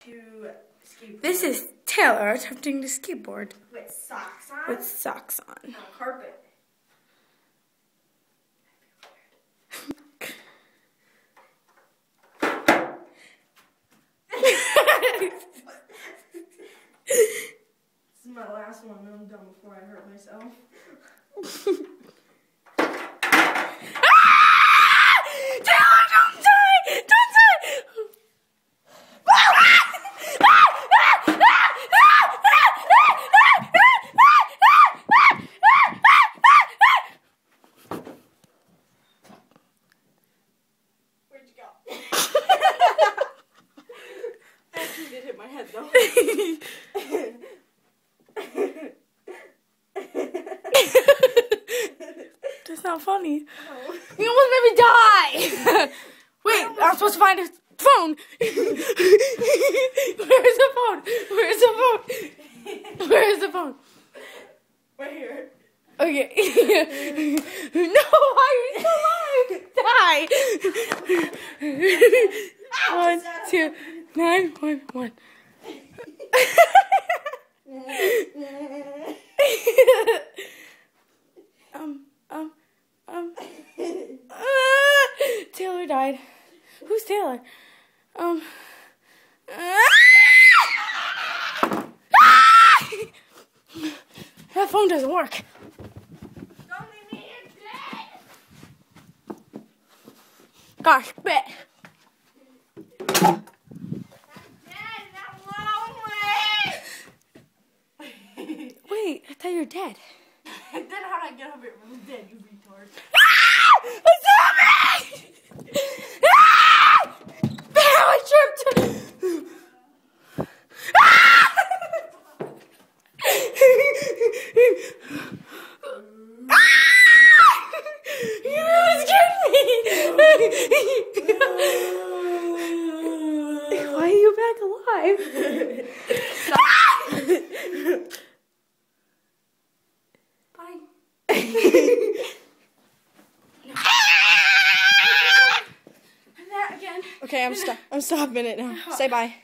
To skateboard. This is Taylor attempting to skateboard. With socks on? With socks on. On a carpet. This is my last one and I'm done before I hurt myself. Taylor, don't die! Don't die! Where'd you go? Actually did hit my head though. That's not funny. Oh. You almost made me die! Wait, I'm supposed to find a phone. Where's the phone? Where's the phone? Where's the phone? Right here. Okay. No, why are you still alive? Die. 1, 2, 9, 1, 1. Taylor died. Who's Taylor? That phone doesn't work. Don't leave me here dead. Gosh, bet. I'm dead and I'm lonely. Wait, I thought you were dead. Then how'd I get up here? I was dead, you retard. A zombie! I tripped. You really scared me. Why are you back alive? Bye. And that again. Okay, I'm stopping it now. Say bye.